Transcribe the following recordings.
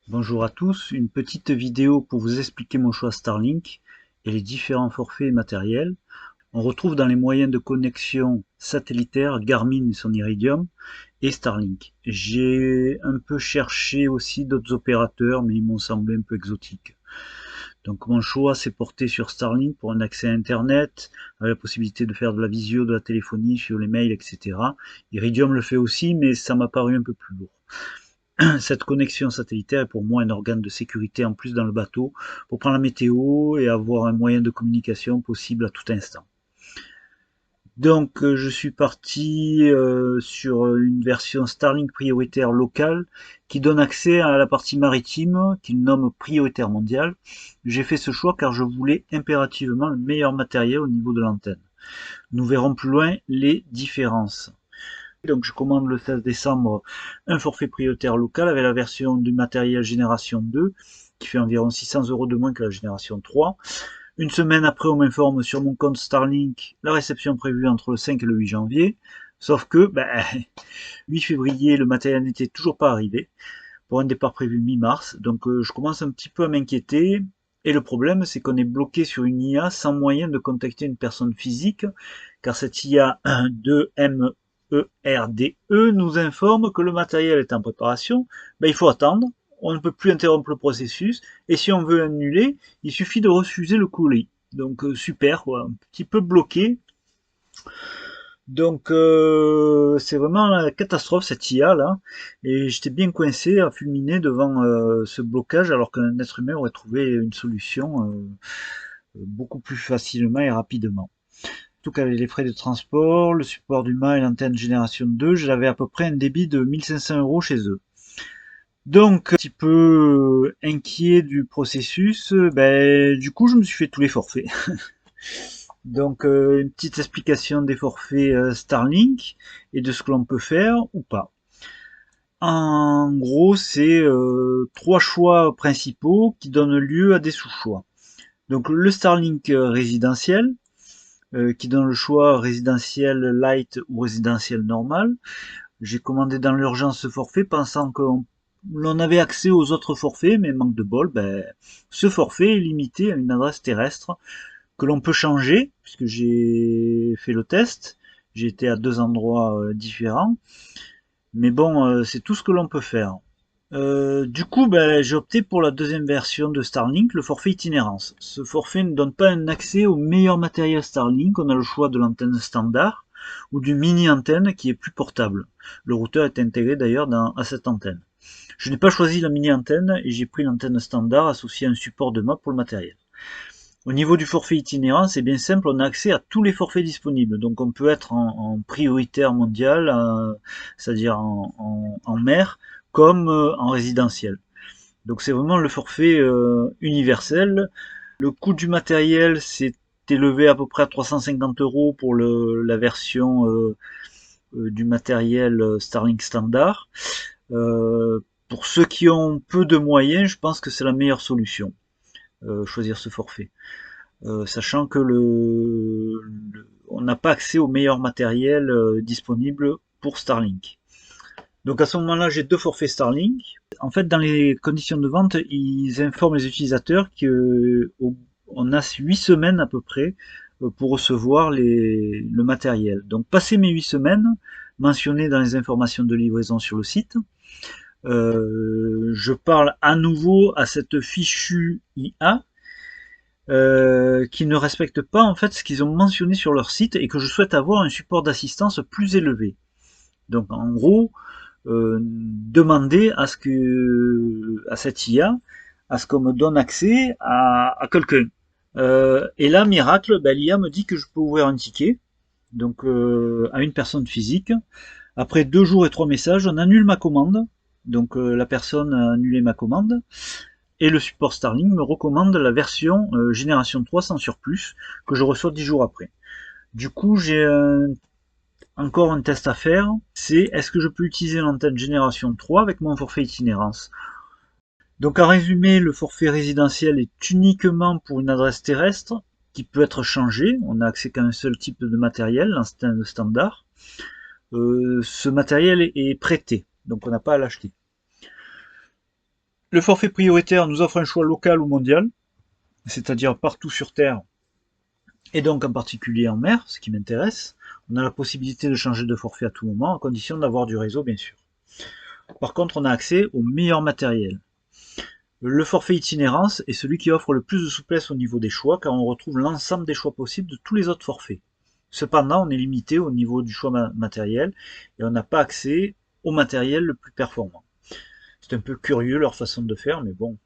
Bonjour à tous, une petite vidéo pour vous expliquer mon choix Starlink et les différents forfaits matériels. On retrouve dans les moyens de connexion satellitaire Garmin et son Iridium et Starlink. J'ai un peu cherché aussi d'autres opérateurs, mais ils m'ont semblé un peu exotiques. Donc mon choix s'est porté sur Starlink pour un accès à Internet, avec la possibilité de faire de la visio, de la téléphonie, sur les mails, etc. Iridium le fait aussi, mais ça m'a paru un peu plus lourd. Cette connexion satellitaire est pour moi un organe de sécurité en plus dans le bateau pour prendre la météo et avoir un moyen de communication possible à tout instant. Donc je suis parti sur une version Starlink prioritaire locale qui donne accès à la partie maritime qu'il nomme prioritaire mondiale. J'ai fait ce choix car je voulais impérativement le meilleur matériel au niveau de l'antenne. Nous verrons plus loin les différences. Donc je commande le 16 décembre un forfait prioritaire local avec la version du matériel génération 2 qui fait environ 600 € de moins que la génération 3. Une semaine après, on m'informe sur mon compte Starlink la réception prévue entre le 5 et le 8 janvier. Sauf que, 8 février, le matériel n'était toujours pas arrivé pour un départ prévu mi-mars. Donc je commence un petit peu à m'inquiéter. Et le problème, c'est qu'on est bloqué sur une IA sans moyen de contacter une personne physique, car cette IA 2M ERDE nous informe que le matériel est en préparation, il faut attendre, on ne peut plus interrompre le processus, et si on veut annuler, il suffit de refuser le colis. Donc super, quoi, un petit peu bloqué. Donc c'est vraiment la catastrophe cette IA là, et j'étais bien coincé à fulminer devant ce blocage alors qu'un être humain aurait trouvé une solution beaucoup plus facilement et rapidement. Tout qu'avec les frais de transport, le support du mât et l'antenne génération 2, j'avais à peu près un débit de 1500 € chez eux. Donc, un petit peu inquiet du processus, du coup, je me suis fait tous les forfaits. Donc, une petite explication des forfaits Starlink et de ce que l'on peut faire ou pas. En gros, c'est trois choix principaux qui donnent lieu à des sous-choix. Donc, le Starlink résidentiel, qui donne le choix résidentiel light ou résidentiel normal. J'ai commandé dans l'urgence ce forfait pensant qu'on l'on avait accès aux autres forfaits, mais manque de bol, ce forfait est limité à une adresse terrestre que l'on peut changer, puisque j'ai fait le test. J'ai été à deux endroits différents, mais bon, c'est tout ce que l'on peut faire. Du coup, j'ai opté pour la deuxième version de Starlink, le forfait itinérance. Ce forfait ne donne pas un accès au meilleur matériel Starlink. On a le choix de l'antenne standard ou du mini-antenne qui est plus portable. Le routeur est intégré d'ailleurs à cette antenne. Je n'ai pas choisi la mini-antenne et j'ai pris l'antenne standard associée à un support de mât pour le matériel. Au niveau du forfait itinérant, c'est bien simple, on a accès à tous les forfaits disponibles. Donc on peut être en prioritaire mondial, c'est-à-dire en mer, comme en résidentiel. Donc c'est vraiment le forfait universel. Le coût du matériel s'est élevé à peu près à 350 € pour la version du matériel Starlink standard. Pour ceux qui ont peu de moyens, je pense que c'est la meilleure solution, choisir ce forfait. Sachant que on n'a pas accès au meilleur matériel disponible pour Starlink. Donc à ce moment-là, j'ai deux forfaits Starlink. En fait, dans les conditions de vente, ils informent les utilisateurs qu'on a 8 semaines à peu près pour recevoir le matériel. Donc passé mes 8 semaines, mentionnées dans les informations de livraison sur le site, je parle à nouveau à cette fichue IA qui ne respectent pas en fait ce qu'ils ont mentionné sur leur site et que je souhaite avoir un support d'assistance plus élevé. Donc en gros, demander à cette IA, à ce qu'on me donne accès à quelqu'un. Et là, miracle, l'IA me dit que je peux ouvrir un ticket, donc à une personne physique. Après 2 jours et 3 messages, on annule ma commande. Donc la personne a annulé ma commande. Et le support Starlink me recommande la version génération 3 sans surplus que je reçois 10 jours après. Du coup, j'ai encore un test à faire, c'est est-ce que je peux utiliser l'antenne génération 3 avec mon forfait itinérance. Donc en résumé, le forfait résidentiel est uniquement pour une adresse terrestre qui peut être changée. On n'a accès qu'à un seul type de matériel, l'antenne standard. Ce matériel est prêté, donc on n'a pas à l'acheter. Le forfait prioritaire nous offre un choix local ou mondial, c'est-à-dire partout sur Terre, et donc en particulier en mer, ce qui m'intéresse. On a la possibilité de changer de forfait à tout moment, à condition d'avoir du réseau, bien sûr. Par contre, on a accès au meilleur matériel. Le forfait itinérance est celui qui offre le plus de souplesse au niveau des choix, car on retrouve l'ensemble des choix possibles de tous les autres forfaits. Cependant, on est limité au niveau du choix matériel, et on n'a pas accès au matériel le plus performant. C'est un peu curieux leur façon de faire, mais bon.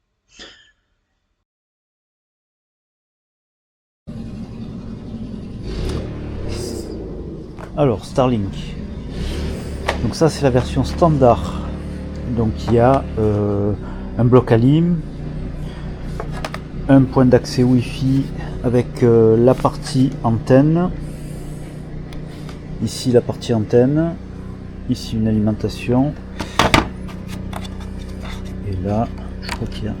Alors, Starlink. Donc ça, c'est la version standard. Donc il y a un bloc ALIM, un point d'accès Wi-Fi avec la partie antenne. Ici la partie antenne. Ici une alimentation. Et là, je crois qu'il y a,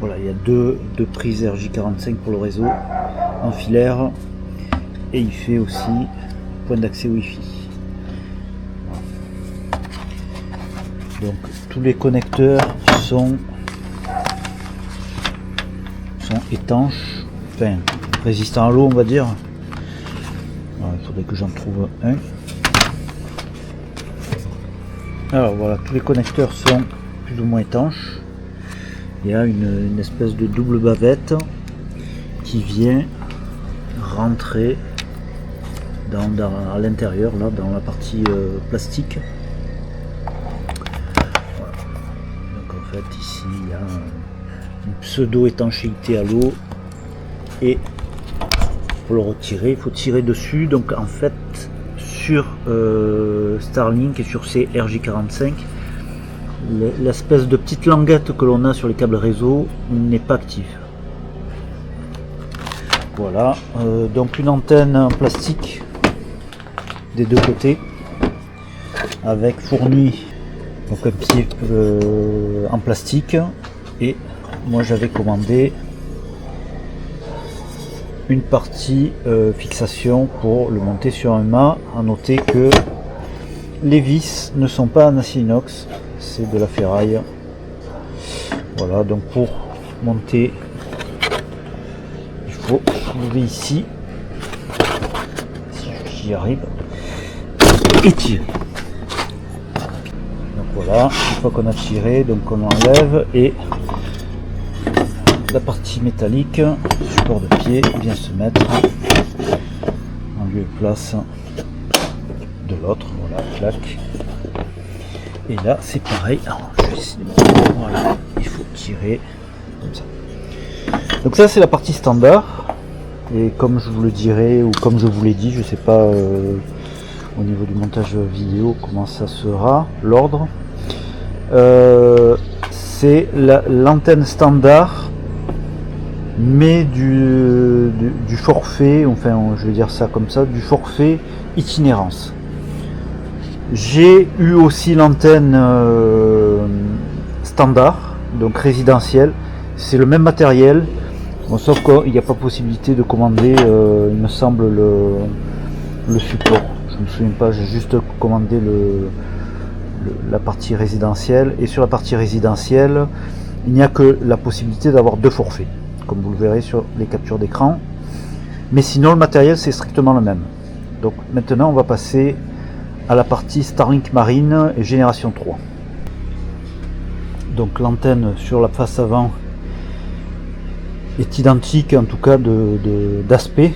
voilà, il y a deux prises RJ45 pour le réseau en filaire. Et il fait aussi point d'accès Wi-Fi. Donc tous les connecteurs sont étanches, enfin résistants à l'eau, on va dire. Alors, il faudrait que j'en trouve un. Alors voilà, tous les connecteurs sont plus ou moins étanches. Il y a une espèce de double bavette qui vient rentrer à l'intérieur, là, dans la partie plastique. Voilà. Donc en fait ici il y a une pseudo étanchéité à l'eau, et pour le retirer il faut tirer dessus. Donc en fait sur Starlink et sur ces RJ45, l'espèce de petite languette que l'on a sur les câbles réseau n'est pas active. Voilà, donc une antenne en plastique des deux côtés, avec fourni donc un pied en plastique, et moi j'avais commandé une partie fixation pour le monter sur un mât. À noter que les vis ne sont pas en acier inox, c'est de la ferraille. Voilà, donc pour monter il faut soulever ici, si j'y arrive, et tirer. Donc voilà, une fois qu'on a tiré, donc on enlève, et la partie métallique, support de pied, vient se mettre en lieu et place de l'autre. Voilà, clac. Et là c'est pareil. Alors, je vais essayer de... Voilà, il faut tirer comme ça. Donc ça c'est la partie standard, et comme je vous le dirai, ou comme je vous l'ai dit, je sais pas au niveau du montage vidéo comment ça sera, l'ordre. C'est l'antenne standard, mais du forfait, enfin je vais dire ça comme ça, du forfait itinérance. J'ai eu aussi l'antenne standard, donc résidentielle, c'est le même matériel. Bon, sauf qu'il n'y a pas possibilité de commander, il me semble, le support. Je me souviens pas, j'ai juste commandé la partie résidentielle. Et sur la partie résidentielle, il n'y a que la possibilité d'avoir deux forfaits, comme vous le verrez sur les captures d'écran. Mais sinon, le matériel, c'est strictement le même. Donc maintenant, on va passer à la partie Starlink Marine et génération 3. Donc l'antenne sur la face avant est identique, en tout cas d'aspect,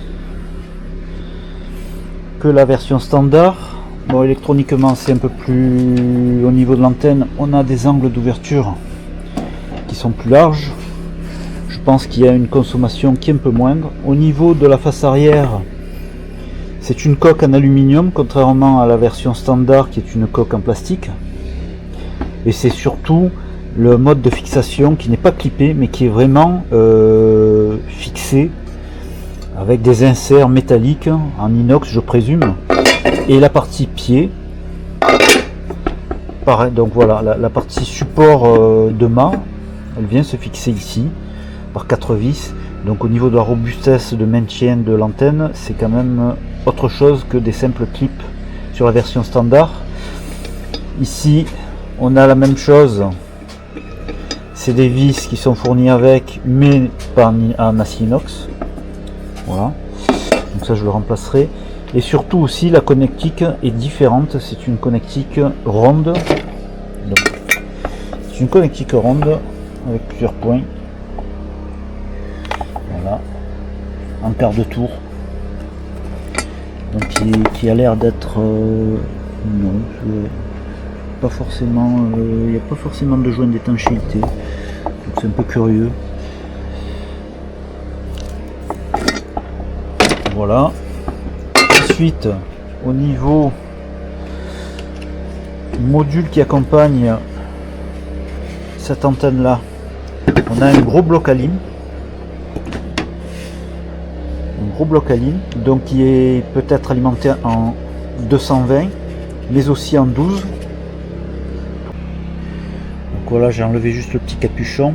que la version standard. Bon, électroniquement c'est un peu plus, au niveau de l'antenne on a des angles d'ouverture qui sont plus larges. Je pense qu'il y a une consommation qui est un peu moindre. Au niveau de la face arrière, c'est une coque en aluminium, contrairement à la version standard qui est une coque en plastique. Et c'est surtout le mode de fixation qui n'est pas clippé, mais qui est vraiment fixé avec des inserts métalliques en inox, je présume. Et la partie pied, pareil. Donc voilà, la partie support de mât, elle vient se fixer ici par 4 vis. Donc au niveau de la robustesse de maintien de l'antenne, c'est quand même autre chose que des simples clips sur la version standard. Ici on a la même chose, C'est des vis qui sont fournies avec, mais pas en acier inox. Voilà. Donc ça je le remplacerai. Et surtout aussi la connectique est différente. C'est une connectique ronde. C'est une connectique ronde avec plusieurs points. Voilà. En quart de tour. Donc qui a l'air d'être non, pas forcément, il n'y a pas forcément de joint d'étanchéité, donc c'est un peu curieux. Voilà. Ensuite, au niveau module qui accompagne cette antenne là, on a un gros bloc à ligne. Donc qui est peut-être alimenté en 220 mais aussi en 12. Donc voilà, j'ai enlevé juste le petit capuchon.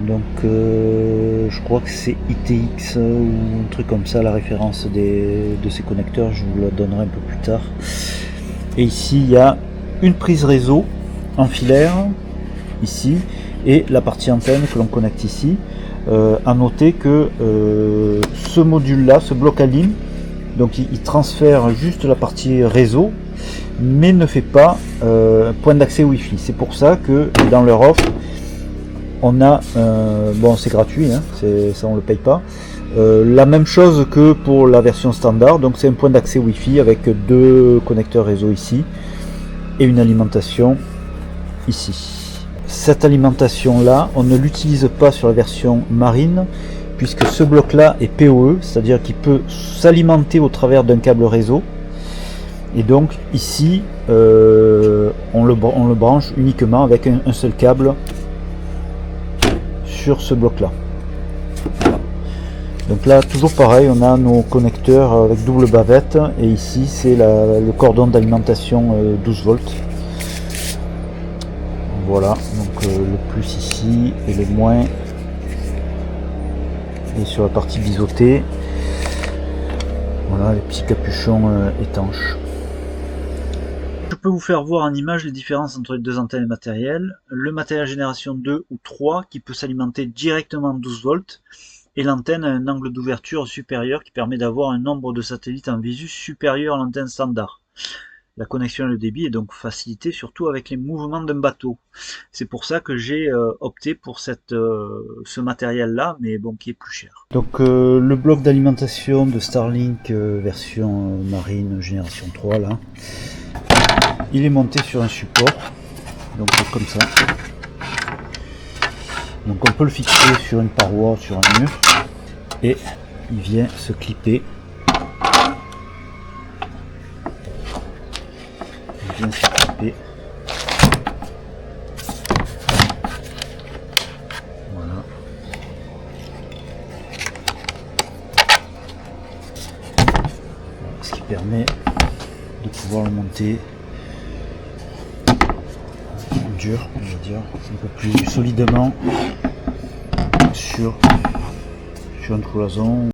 Donc je crois que c'est ITX ou un truc comme ça, la référence de ces connecteurs, je vous la donnerai un peu plus tard. Et ici il y a une prise réseau en filaire ici et la partie antenne que l'on connecte ici. À noter que ce module là, ce bloc à ligne, donc il transfère juste la partie réseau mais ne fait pas point d'accès Wi-Fi. C'est pour ça que dans leur offre on a bon, c'est gratuit, hein, ça on le paye pas, la même chose que pour la version standard. Donc c'est un point d'accès Wi-Fi avec deux connecteurs réseau ici et une alimentation ici. Cette alimentation là, on ne l'utilise pas sur la version marine puisque ce bloc là est PoE, c'est à dire qu'il peut s'alimenter au travers d'un câble réseau, et donc ici on le branche uniquement avec un seul câble sur ce bloc là. Voilà. Donc là toujours pareil, on a nos connecteurs avec double bavette et ici c'est le cordon d'alimentation 12 volts. Voilà, donc le plus ici et le moins et sur la partie biseautée. Voilà les petits capuchons étanches. Je peux vous faire voir en image les différences entre les deux antennes matérielles. Le matériel génération 2 ou 3 qui peut s'alimenter directement 12 volts et l'antenne a un angle d'ouverture supérieur qui permet d'avoir un nombre de satellites en visu supérieur à l'antenne standard. La connexion et le débit est donc facilité surtout avec les mouvements d'un bateau. C'est pour ça que j'ai opté pour ce matériel là, mais bon, qui est plus cher. Donc le bloc d'alimentation de Starlink version marine génération 3 là, il est monté sur un support, donc comme ça. Donc on peut le fixer sur une paroi, sur un mur, et il vient se clipper. Voilà. Ce qui permet de pouvoir le monter dur, on va dire, un peu plus solidement sur une cloison.